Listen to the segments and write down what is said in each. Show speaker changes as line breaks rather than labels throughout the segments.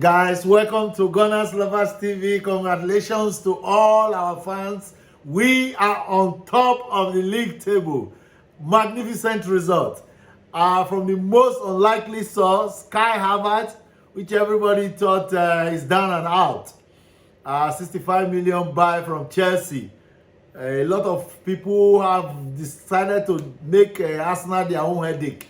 Guys, welcome to Gunners Lovers TV. Congratulations to all our fans. We are on top of the league table. Magnificent result. From the most unlikely source, Havertz, which everybody thought is down and out. 65 million buy from Chelsea. A lot of people have decided to make Arsenal their own headache.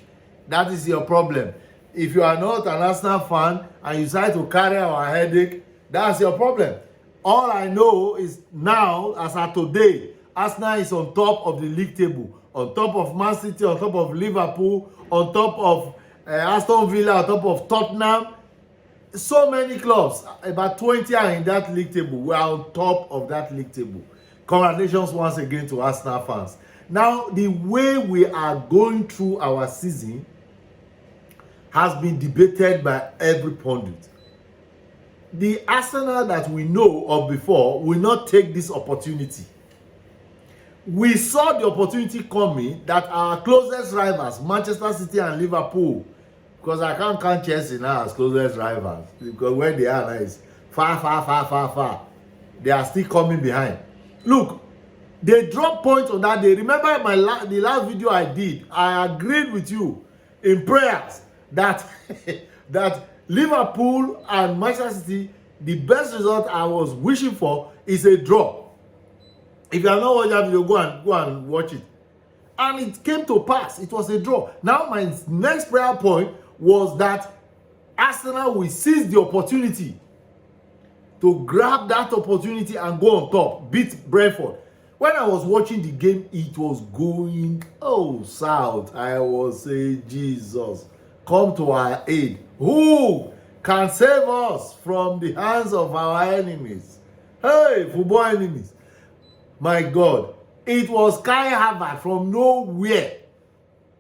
That is your problem. If you are not an Arsenal fan and you decide to carry our headache, that's your problem. All I know is now, as of today, Arsenal is on top of the league table, on top of Man City, on top of Liverpool, on top of Aston Villa, on top of Tottenham. So many clubs, about 20 are in that league table. We are on top of that league table. Congratulations once again to Arsenal fans. Now, the way we are going through our season has been debated by every pundit. The Arsenal that we know of before will not take this opportunity. We saw the opportunity coming that our closest rivals, Manchester City and Liverpool, because I can't count Chelsea now as closest rivals, because where they are now is far. They are still coming behind. Look, they dropped points on that day. Remember the last video I did, I agreed with you in prayers that that Liverpool and Manchester City, the best result I was wishing for is a draw. If you are not watching that video, go and watch it. And it came to pass. It was a draw. Now my next prayer point was that Arsenal will seize the opportunity to grab that opportunity and go on top, beat Brentford. When I was watching the game, it was going south. I was saying, Jesus, come to our aid. Who can save us from the hands of our enemies? Hey, football enemies. My God, it was Kai Havertz from nowhere.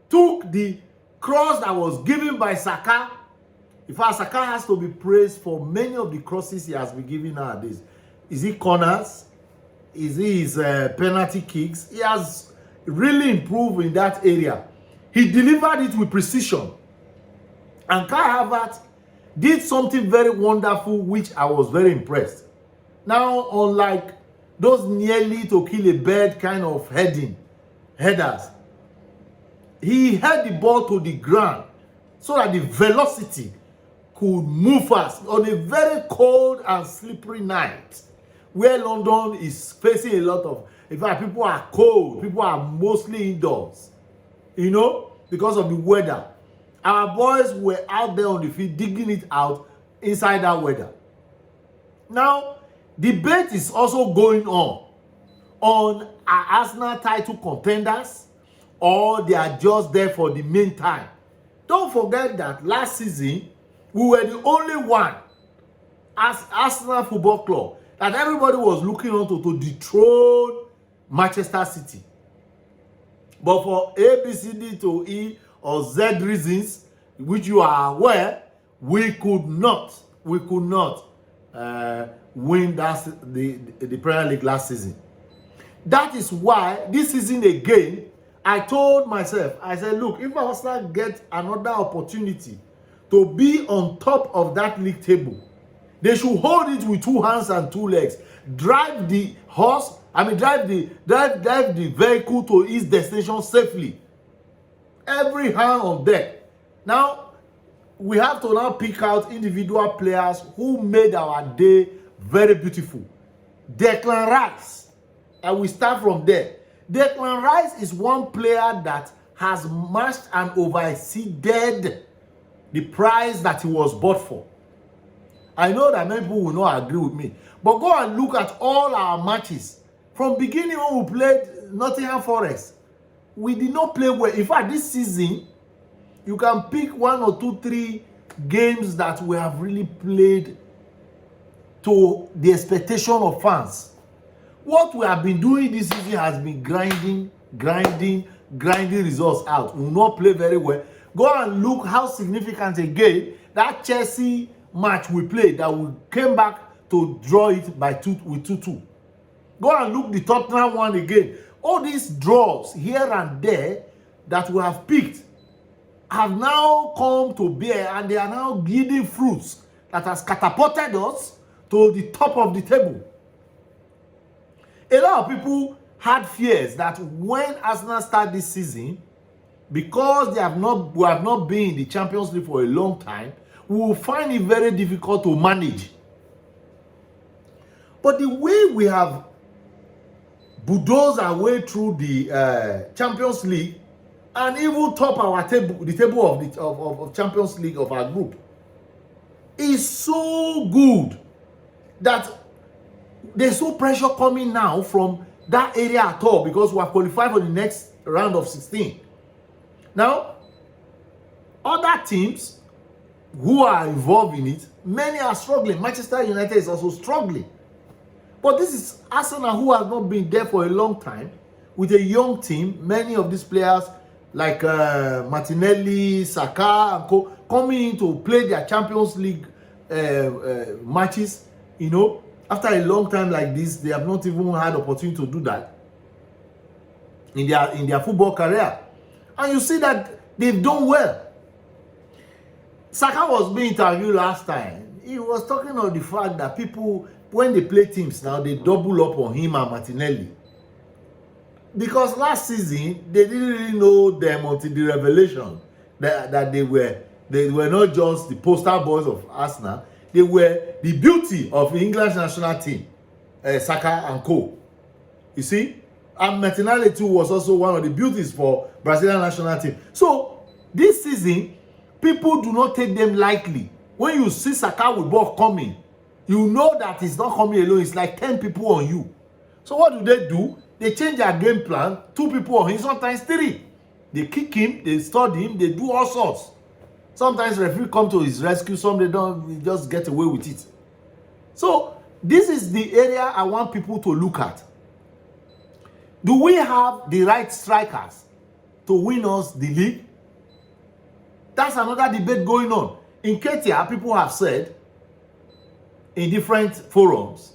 Took the cross that was given by Saka. In fact, Saka has to be praised for many of the crosses he has been giving nowadays. Is it corners? Is it his penalty kicks? He has really improved in that area. He delivered it with precision. And Kai Havertz did something very wonderful, which I was very impressed. Now, unlike those nearly to kill a bird kind of headers, he held the ball to the ground so that the velocity could move fast on a very cold and slippery night where London is facing a lot of, in fact, people are cold, people are mostly indoors, you know, because of the weather. Our boys were out there on the field digging it out inside that weather. Now, debate is also going on our Arsenal title contenders, or they are just there for the meantime. Don't forget that last season, we were the only one as Arsenal Football Club that everybody was looking on to dethrone Manchester City. But for A, B, C, D to E or Z reasons, which you are aware, we could not win the Premier League last season. That is why this season again, I told myself, I said, look, if Arsenal get another opportunity to be on top of that league table, they should hold it with two hands and two legs. Drive the vehicle to its destination safely. Every hand on deck. Now, we have to now pick out individual players who made our day very beautiful. Declan Rice. And we start from there. Declan Rice is one player that has matched and exceeded the price that he was bought for. I know that many people will not agree with me. But go and look at all our matches. From beginning when we played Nottingham Forest, we did not play well. In fact, this season, you can pick 1 or 2, 3 games that we have really played to the expectation of fans. What we have been doing this season has been grinding results out. We will not play very well. Go and look how significant again that Chelsea match we played, that we came back to draw it with 2-2. Go and look the Tottenham one again. All these draws here and there that we have picked have now come to bear, and they are now yielding fruits that has catapulted us to the top of the table. A lot of people had fears that when Arsenal start this season, because we have not been in the Champions League for a long time, we will find it very difficult to manage. But the way we have bulldozed our way through the Champions League and even top our table, the table of Champions League of our group, is so good that there's no pressure coming now from that area at all, because we are qualified for the next round of 16. Now, other teams who are involved in it, many are struggling. Manchester United is also struggling. But this is Arsenal, who has not been there for a long time, with a young team. Many of these players like Martinelli, Saka, and co, coming in to play their Champions League matches. You know, after a long time like this, they have not even had opportunity to do that in their football career. And you see that they've done well. Saka was being interviewed last time. He was talking about the fact that people, when they play teams now, they double up on him and Martinelli. Because last season, they didn't really know them until the revelation that they were not just the poster boys of Arsenal, they were the beauty of the English national team, Saka and co. You see? And Martinelli too was also one of the beauties for Brazilian national team. So, this season, people do not take them lightly. When you see Saka with ball coming, you know that it's not coming alone. It's like 10 people on you. So what do? They change their game plan. 2 people on him, sometimes 3. They kick him, they study him, they do all sorts. Sometimes referee come to his rescue, some they don't, they just get away with it. So this is the area I want people to look at. Do we have the right strikers to win us the league? That's another debate going on. In Ketia, people have said in different forums,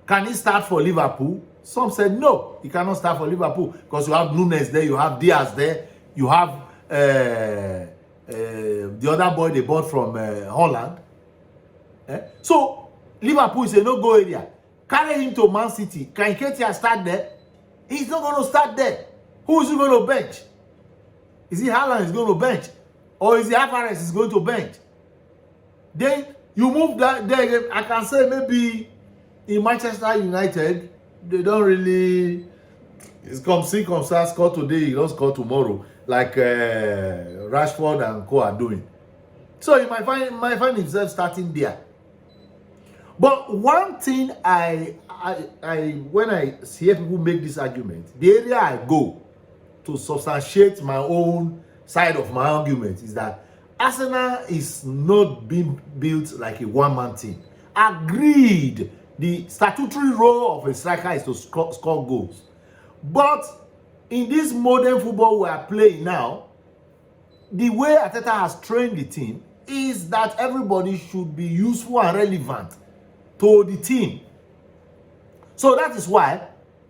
can he start for Liverpool? Some said no, he cannot start for Liverpool because you have Nunes there, you have Diaz there, you have the other boy they bought from Holland. So Liverpool is a no-go area. Carry him to Man City. Can Ketia start there? He's not going to start there. Who is he going to bench? Is it Haaland is going to bench? Or is it Havertz is going to bench? Then you move that there. I can say maybe in Manchester United, they don't really, it's come score today, you don't score tomorrow, like Rashford and co are doing. So he might find himself starting there. But one thing when I hear people make this argument, the area I go to substantiate my own side of my argument is that Arsenal is not being built like a one-man team. Agreed, the statutory role of a striker is to score goals. But in this modern football we are playing now, the way Arteta has trained the team is that everybody should be useful and relevant to the team. So that is why,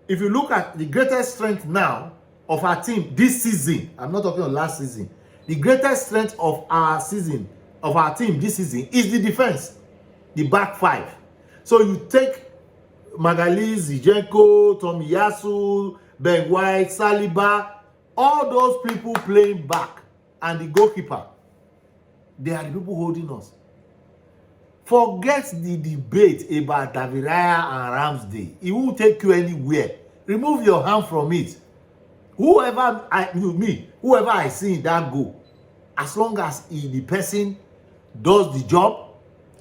if you look at the greatest strength now of our team this season, I'm not talking of last season, the greatest strength of our team this season is the defense, the back 5. So you take Magalhaes, Zinchenko, Tomiyasu, Ben White, Saliba, all those people playing back, and the goalkeeper, they are the people holding us. Forget the debate about David Raya and Ramsdale. It won't take you anywhere. Remove your hand from it. Whoever I see in that goal, as long as the person does the job,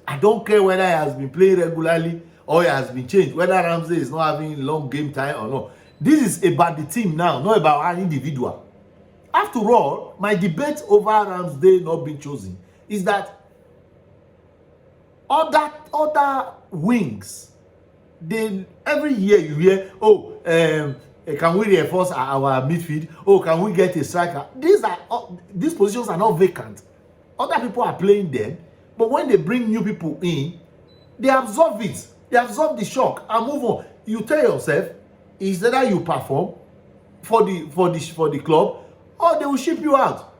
I don't care whether he has been playing regularly or he has been changed, whether Ramsdale is not having long game time or not. This is about the team now, not about an individual. After all, my debate over Ramsdale not being chosen is that other wings, every year you hear, can we reinforce our midfield? Oh, can we get a striker? These positions are not vacant. Other people are playing them, but when they bring new people in, they absorb it. They absorb the shock and move on. You tell yourself, is that you perform for the club, or they will ship you out.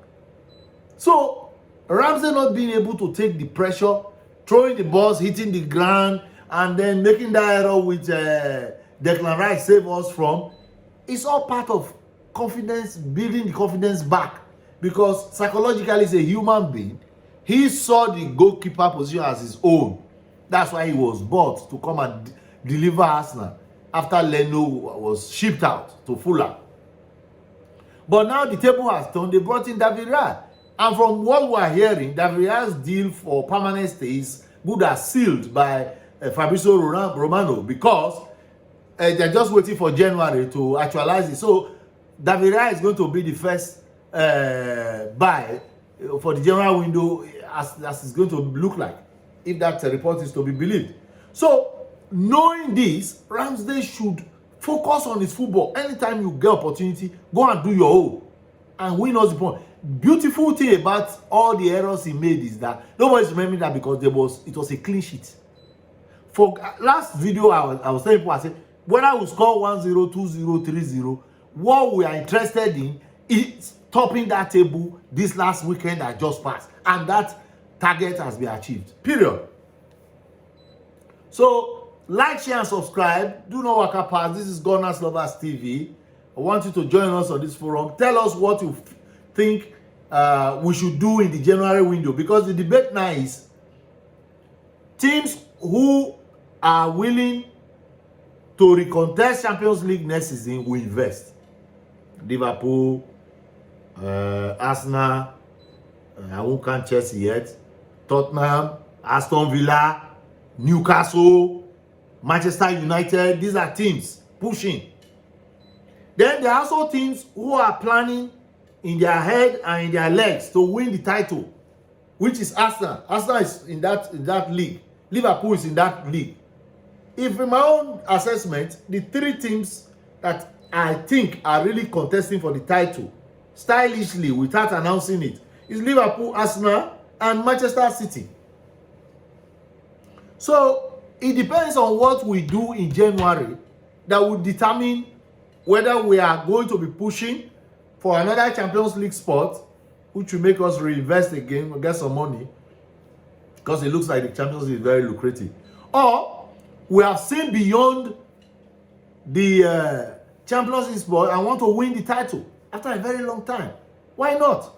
So Ramsey not being able to take the pressure throwing the balls, hitting the ground, and then making that error which Declan Rice saved us from. It's all part of confidence, building the confidence back. Because psychologically, he's a human being. He saw the goalkeeper position as his own. That's why he was bought to come and deliver Arsenal after Leno was shipped out to Fulham. But now the table has turned. They brought in David Raya. And from what we are hearing, David Raya's deal for permanent stay is good as sealed by Fabrizio Romano, because they're just waiting for January to actualize it. So David Raya is going to be the first buy for the general window, as it's going to look like, if that report is to be believed. So knowing this, Ramsdale should focus on his football. Anytime you get opportunity, go and do your own and win us the point. Beautiful thing about all the errors he made is that nobody's remembering that, because it was a clean sheet. For last video, I was telling people, I said, whether we score 1-0, 2-0, 3-0, what we are interested in is topping that table this last weekend that just passed, and that target has been achieved. Period. So like, share, and subscribe. Do not walk apart. This is GunnersLoversTV. I want you to join us on this forum. Tell us what you think we should do in the January window, because the debate now is teams who are willing to recontest Champions League next season will invest. Liverpool, Arsenal, I won't count Chelsea yet, Tottenham, Aston Villa, Newcastle, Manchester United. These are teams pushing. Then there are also teams who are planning in their head and in their legs to win the title, which is Arsenal. Arsenal is in that league. Liverpool is in that league. If in my own assessment, the three teams that I think are really contesting for the title, stylishly, without announcing it, is Liverpool, Arsenal, and Manchester City. So it depends on what we do in January that will determine whether we are going to be pushing for another Champions League spot, which will make us reinvest again and get some money, because it looks like the Champions League is very lucrative. Or we have seen beyond the Champions League spot and want to win the title after a very long time. Why not?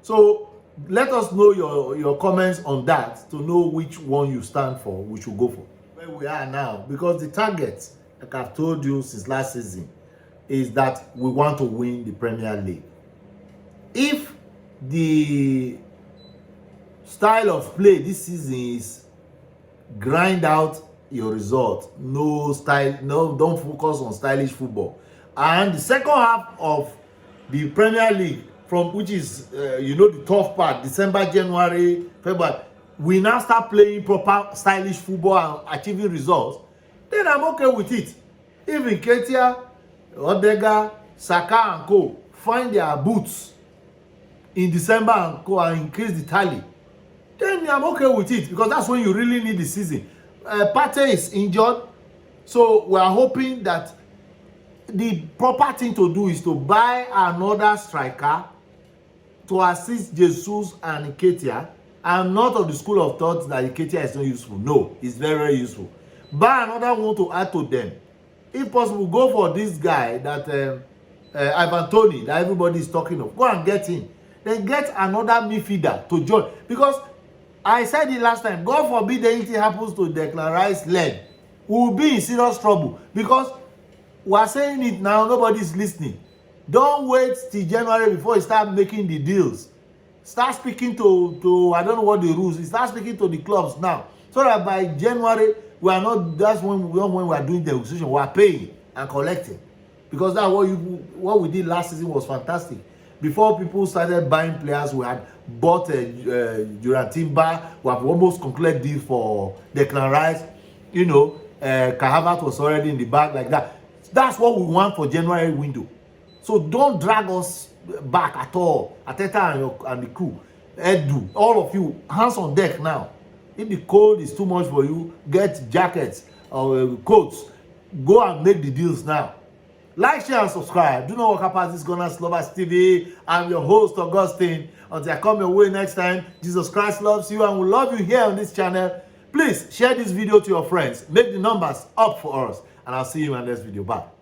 So let us know your comments on that to know which one you stand for, which you go for. Where we are now, because the target, like I've told you since last season, is that we want to win the Premier League. If the style of play this season is grind out your result, no style, no, don't focus on stylish football, and the second half of the Premier League, from which is the tough part, December, January, February, we now start playing proper stylish football and achieving results, then I'm okay with it. If Nketiah, Odegaard, Saka and co find their boots in December and co and increase the tally, then I'm okay with it, because that's when you really need the season. Partey is injured, so we are hoping that the proper thing to do is to buy another striker to assist Jesus and Nketiah. I'm not of the school of thought that Nketiah is not useful. No, it's very, very useful. Buy another one to add to them. If possible, go for this guy that Ivan Toney, that everybody is talking of. Go and get him. Then get another midfielder to join. Because I said it last time, God forbid anything happens to Declan Rice's leg, we will be in serious trouble. Because we are saying it now, nobody is listening. Don't wait till January before you start making the deals. Start speaking to I don't know what the rules is. Start speaking to the clubs now, so that by January we are not. That's when we are doing the negotiation. We are paying and collecting, because that's what we did last season was fantastic. Before people started buying players, we had bought Durant Timber. We have almost concluded deal for Declan Rice. Havertz was already in the bag like that. That's what we want for January window. So don't drag us back at all. Arteta and the crew, Edu, all of you, hands on deck now. If the cold is too much for you, get jackets or coats. Go and make the deals now. Like, share, and subscribe. Do not walk past this Gunners Lovers TV. I'm your host, Augustine. Until I come your way next time, Jesus Christ loves you and will love you here on this channel. Please share this video to your friends. Make the numbers up for us. And I'll see you in my next video. Bye.